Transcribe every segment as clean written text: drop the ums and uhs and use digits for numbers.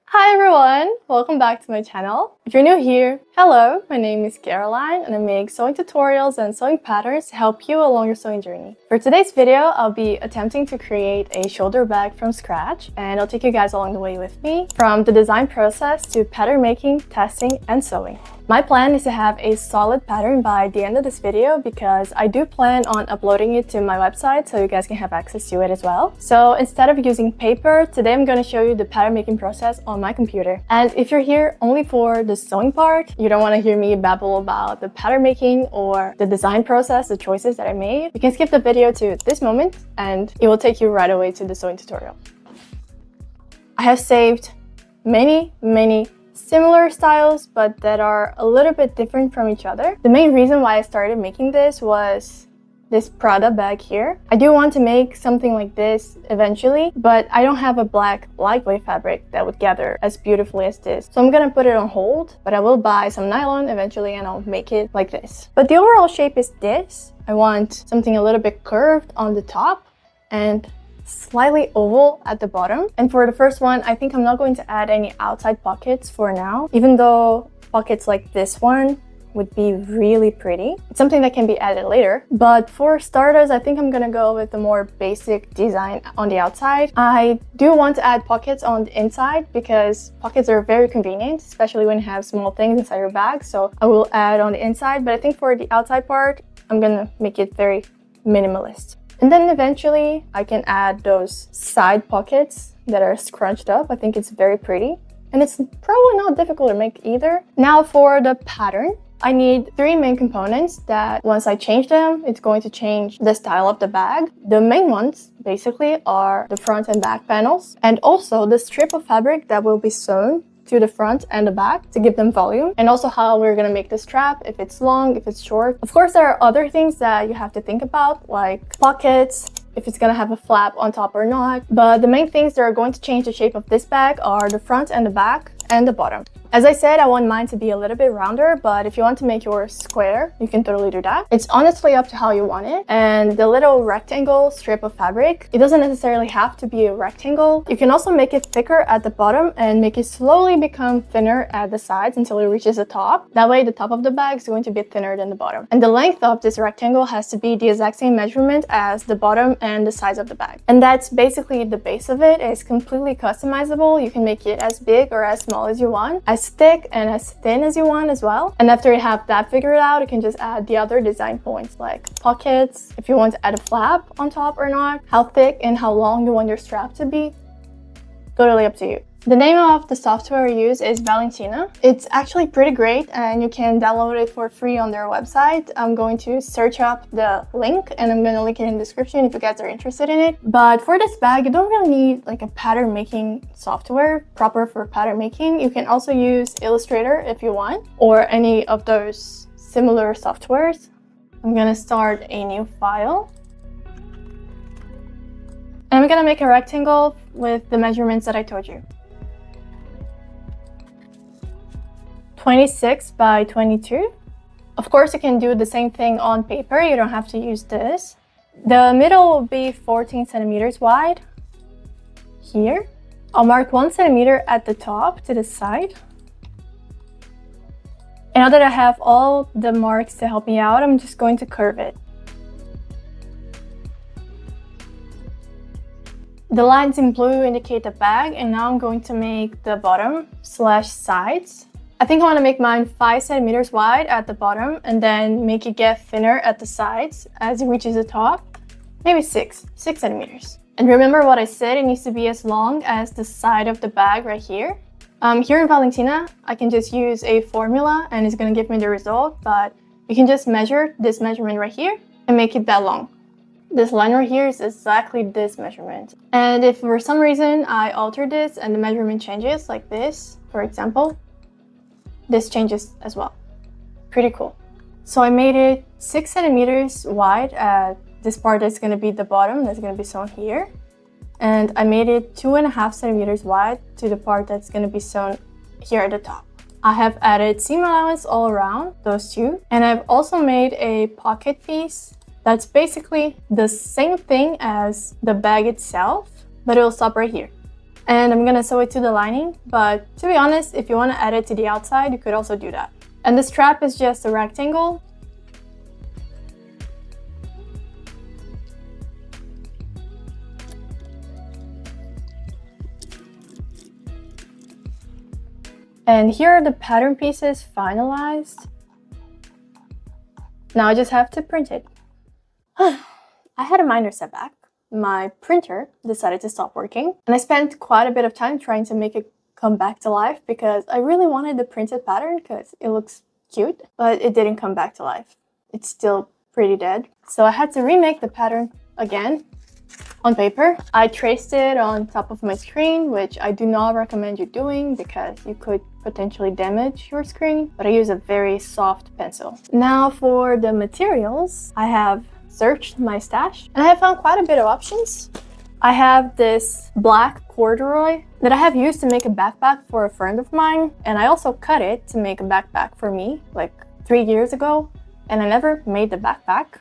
Hi everyone! Welcome back to my channel. If you're new here, hello, my name is Caroline and I make sewing tutorials and sewing patterns to help you along your sewing journey. For today's video, I'll be attempting to create a shoulder bag from scratch and I'll take you guys along the way with me from the design process to pattern making, testing, and sewing. My plan is to have a solid pattern by the end of this video because I do plan on uploading it to my website so you guys can have access to it as well. So instead of using paper, today I'm going to show you the pattern making process on my computer. And if you're here only for the sewing part, you don't want to hear me babble about the pattern making or the design process, the choices that I made, you can skip the video to this moment and it will take you right away to the sewing tutorial. I have saved many similar styles, but that are a little bit different from each other. The main reason why I started making this was this Prada bag here. I do want to make something like this eventually, but I don't have a black lightweight fabric that would gather as beautifully as this. So I'm gonna put it on hold, but I will buy some nylon eventually and I'll make it like this. But the overall shape is this. I want something a little bit curved on the top and slightly oval at the bottom. And for the first one, I think I'm not going to add any outside pockets for now, even though pockets like this one would be really pretty. It's something that can be added later. But for starters, I think I'm gonna go with the more basic design on the outside. I do want to add pockets on the inside because pockets are very convenient, especially when you have small things inside your bag. So I will add on the inside, but I think for the outside part, I'm gonna make it very minimalist. And then eventually I can add those side pockets that are scrunched up. I think it's very pretty and it's probably not difficult to make either. Now for the pattern, I need three main components that once I change them, it's going to change the style of the bag. The main ones basically are the front and back panels and also the strip of fabric that will be sewn to the front and the back to give them volume, and also how we're gonna make the strap, if it's long, if it's short. Of course, there are other things that you have to think about, like pockets, if it's gonna have a flap on top or not. But the main things that are going to change the shape of this bag are the front and the back and the bottom. As I said, I want mine to be a little bit rounder, but if you want to make yours square, you can totally do that. It's honestly up to how you want it. And the little rectangle strip of fabric, it doesn't necessarily have to be a rectangle. You can also make it thicker at the bottom and make it slowly become thinner at the sides until it reaches the top. That way, the top of the bag is going to be thinner than the bottom. And the length of this rectangle has to be the exact same measurement as the bottom and the sides of the bag. And that's basically the base of it. It's completely customizable. You can make it as big or as small as you want, as thick and as thin as you want as well. And after you have that figured out, you can just add the other design points like pockets, if you want to add a flap on top or not, how thick and how long you want your strap to be. Totally up to you. The name of the software I use is Valentina. It's actually pretty great and you can download it for free on their website. I'm going to search up the link and I'm going to link it in the description if you guys are interested in it. But for this bag, you don't really need like a pattern making software proper for pattern making. You can also use Illustrator if you want, or any of those similar softwares. I'm going to start a new file. And I'm going to make a rectangle with the measurements that I told you. 26 by 22. Of course, you can do the same thing on paper. You don't have to use this. The middle will be 14 centimeters wide. Here. I'll mark 1 centimeter at the top to the side. And now that I have all the marks to help me out, I'm just going to curve it. The lines in blue indicate the bag, and now I'm going to make the bottom / sides. I think I want to make mine 5 centimeters wide at the bottom and then make it get thinner at the sides as it reaches the top. Maybe 6 centimeters. And remember what I said, it needs to be as long as the side of the bag right here. Here in Valentina, I can just use a formula and it's going to give me the result, but you can just measure this measurement right here and make it that long. This line right here is exactly this measurement. And if for some reason I alter this and the measurement changes like this, for example, this changes as well. Pretty cool. So I made it 6 centimeters wide at this part that's going to be the bottom, that's going to be sewn here. And I made it 2.5 centimeters wide to the part that's going to be sewn here at the top. I have added seam allowance all around those two. And I've also made a pocket piece that's basically the same thing as the bag itself, but it'll stop right here. And I'm gonna sew it to the lining, but to be honest, if you want to add it to the outside, you could also do that. And the strap is just a rectangle. And here are the pattern pieces finalized. Now I just have to print it. I had a minor setback. My printer decided to stop working, and I spent quite a bit of time trying to make it come back to life because I really wanted the printed pattern because it looks cute, but it didn't come back to life. It's still pretty dead. So I had to remake the pattern again on paper. I traced it on top of my screen, which I do not recommend you doing because you could potentially damage your screen, but I use a very soft pencil. Now for the materials, I have searched my stash and I have found quite a bit of options. I have this black corduroy that I have used to make a backpack for a friend of mine, and I also cut it to make a backpack for me like 3 years ago, and I never made the backpack.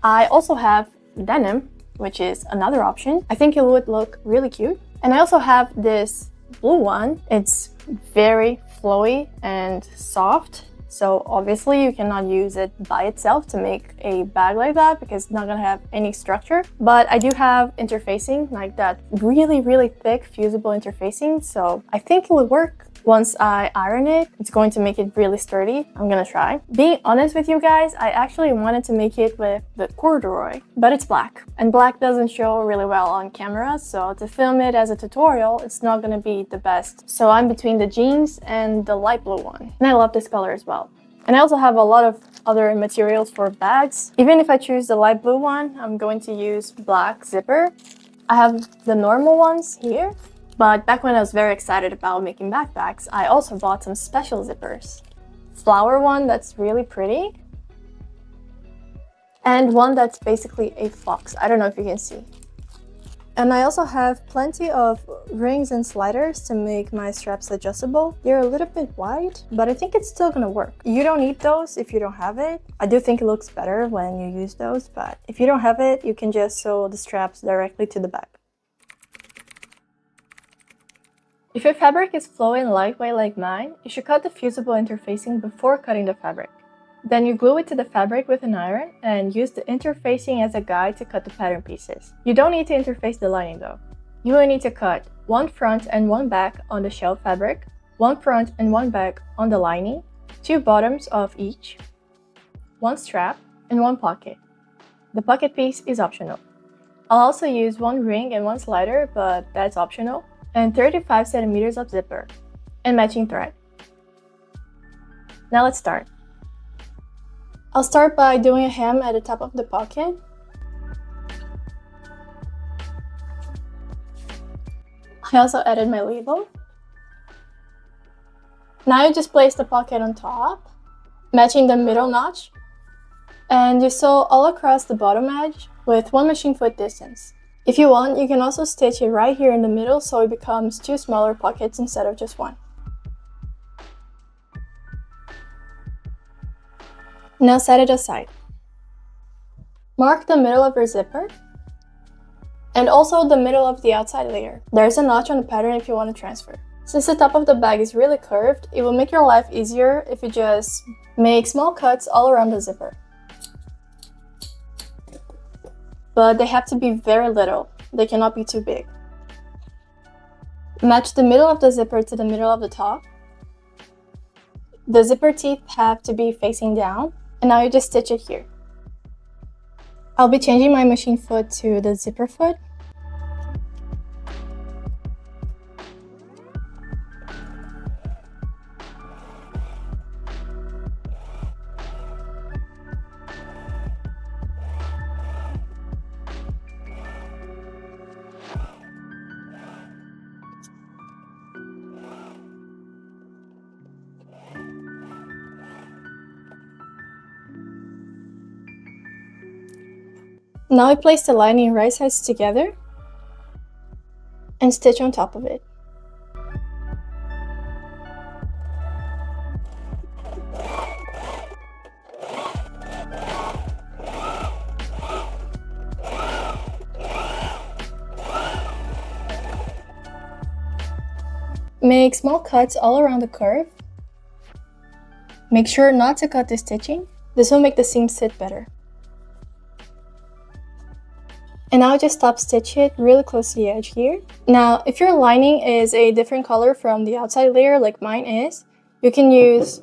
I also have denim, which is another option. I think it would look really cute. And I also have this blue one. It's very flowy and soft. So obviously you cannot use it by itself to make a bag like that because it's not gonna have any structure. But I do have interfacing, like that really, really thick fusible interfacing. So I think it would work. Once I iron it, it's going to make it really sturdy. I'm gonna try. Being honest with you guys, I actually wanted to make it with the corduroy, but it's black. And black doesn't show really well on camera, so to film it as a tutorial, it's not gonna be the best. So I'm between the jeans and the light blue one. And I love this color as well. And I also have a lot of other materials for bags. Even if I choose the light blue one, I'm going to use black zipper. I have the normal ones here. But back when I was very excited about making backpacks, I also bought some special zippers. Flower one that's really pretty. And one that's basically a fox. I don't know if you can see. And I also have plenty of rings and sliders to make my straps adjustable. They're a little bit wide, but I think it's still gonna work. You don't need those if you don't have it. I do think it looks better when you use those, but if you don't have it, you can just sew the straps directly to the back. If your fabric is flowy and lightweight like mine, you should cut the fusible interfacing before cutting the fabric. Then you glue it to the fabric with an iron and use the interfacing as a guide to cut the pattern pieces. You don't need to interface the lining though. You will need to cut one front and one back on the shell fabric, one front and one back on the lining, 2 bottoms of each, 1 strap, and 1 pocket. The pocket piece is optional. I'll also use 1 ring and 1 slider, but that's optional, and 35 centimeters of zipper and matching thread. Now let's start. I'll start by doing a hem at the top of the pocket. I also added my label. Now you just place the pocket on top, matching the middle notch, and you sew all across the bottom edge with 1 machine foot distance. If you want, you can also stitch it right here in the middle so it becomes 2 smaller pockets instead of just 1. Now set it aside. Mark the middle of your zipper and also the middle of the outside layer. There's a notch on the pattern if you want to transfer. Since the top of the bag is really curved, it will make your life easier if you just make small cuts all around the zipper. But they have to be very little. They cannot be too big. Match the middle of the zipper to the middle of the top. The zipper teeth have to be facing down, and now you just stitch it here. I'll be changing my machine foot to the zipper foot. Now I place the lining right sides together and stitch on top of it. Make small cuts all around the curve. Make sure not to cut the stitching. This will make the seam sit better. And now just stop stitch it really close to the edge here. Now, if your lining is a different color from the outside layer like mine is, you can use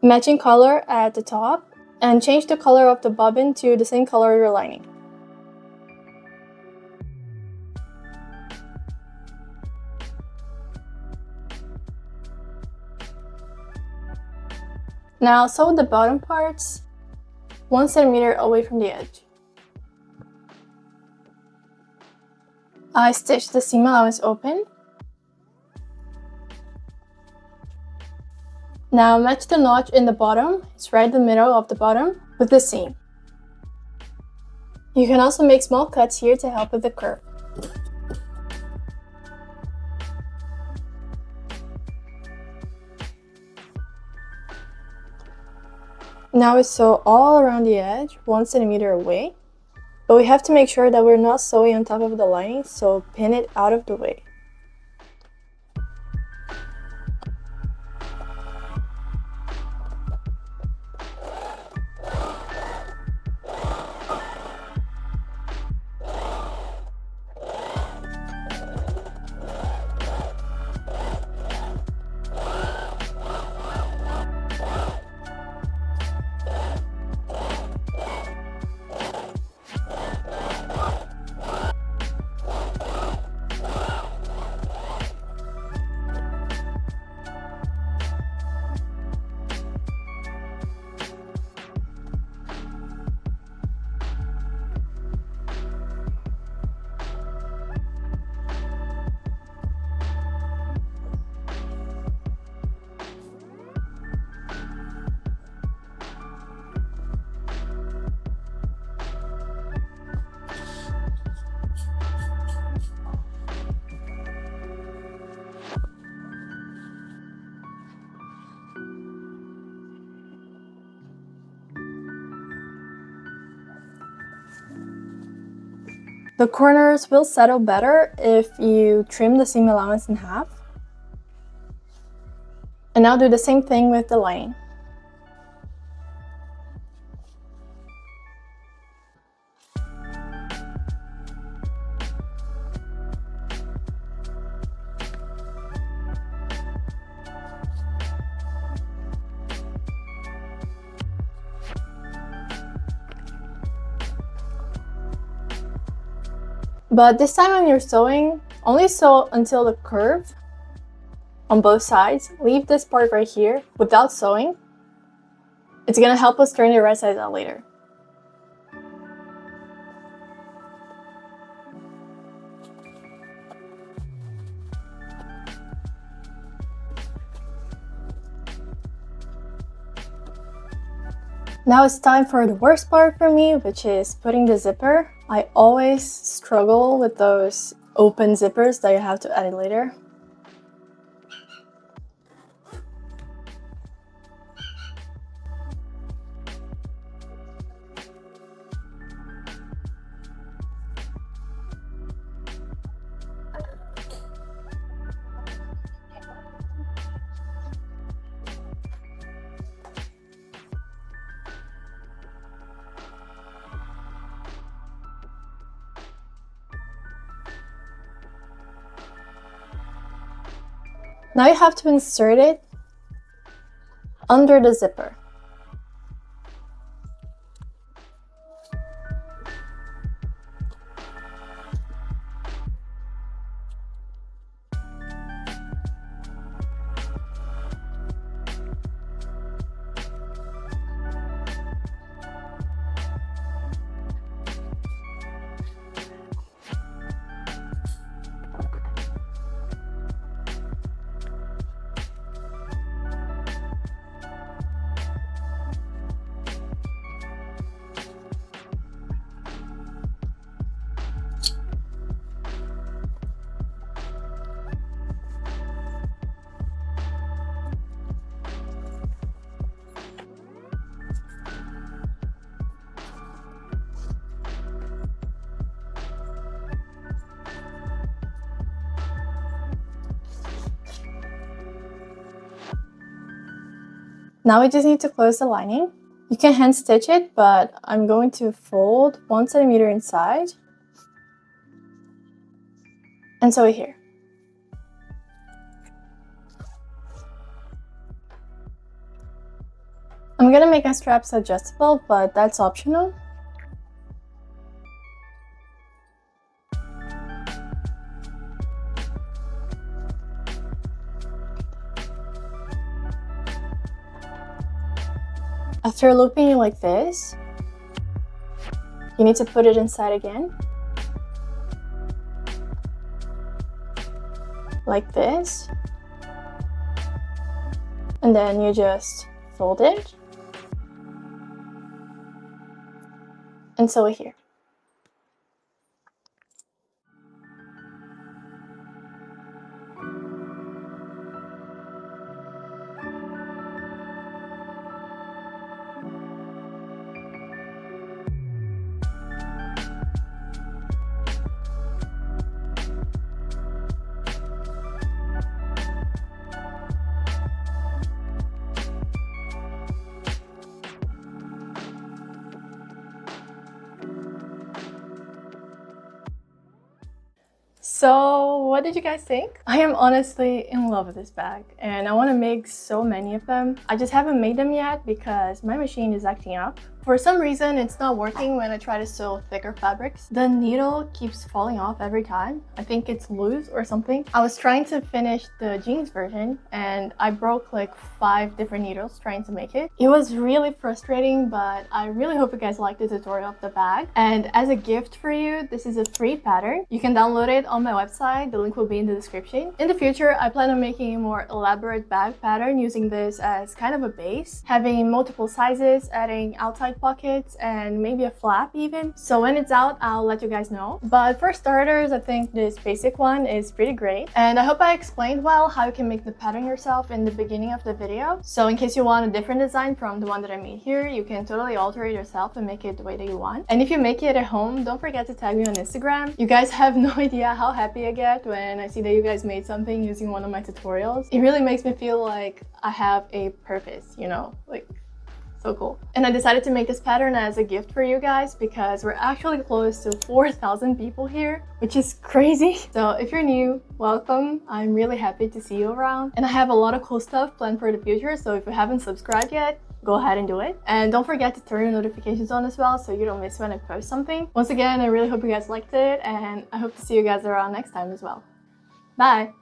matching color at the top and change the color of the bobbin to the same color of your lining. Now sew the bottom parts 1 centimeter away from the edge. I stitched the seam allowance open. Now match the notch in the bottom, it's right in the middle of the bottom, with the seam. You can also make small cuts here to help with the curve. Now we sew all around the edge, 1 centimeter away. But we have to make sure that we're not sewing on top of the lining, so pin it out of the way. The corners will settle better if you trim the seam allowance in half. And now do the same thing with the lining. But this time when you're sewing, only sew until the curve on both sides. Leave this part right here without sewing. It's gonna help us turn the right side out later. Now it's time for the worst part for me, which is putting the zipper. I always struggle with those open zippers that you have to add later. Now you have to insert it under the zipper. Now we just need to close the lining. You can hand stitch it, but I'm going to fold 1 centimeter inside and sew it here. I'm gonna make my straps adjustable, but that's optional. After looping it like this, you need to put it inside again. Like this. And then you just fold it and sew it here. So what did you guys think? I am honestly in love with this bag and I want to make so many of them. I just haven't made them yet because my machine is acting up. For some reason, it's not working when I try to sew thicker fabrics. The needle keeps falling off every time. I think it's loose or something. I was trying to finish the jeans version and I broke like 5 different needles trying to make it. It was really frustrating, but I really hope you guys liked the tutorial of the bag. And as a gift for you, this is a free pattern. You can download it on my website. The link will be in the description. In the future, I plan on making a more elaborate bag pattern using this as kind of a base, having multiple sizes, adding outside pockets and maybe a flap even. So when it's out, I'll let you guys know. But for starters, I think this basic one is pretty great. And I hope I explained well how you can make the pattern yourself in the beginning of the video. So in case you want a different design from the one that I made here, you can totally alter it yourself and make it the way that you want. And if you make it at home, don't forget to tag me on Instagram. You guys have no idea how happy I get when I see that you guys made something using one of my tutorials. It really makes me feel like I have a purpose, you know, like so cool. And I decided to make this pattern as a gift for you guys because we're actually close to 4,000 people here, which is crazy. So if you're new, welcome. I'm really happy to see you around. And I have a lot of cool stuff planned for the future, so if you haven't subscribed yet, go ahead and do it. And don't forget to turn your notifications on as well so you don't miss when I post something. Once again, I really hope you guys liked it and I hope to see you guys around next time as well. Bye!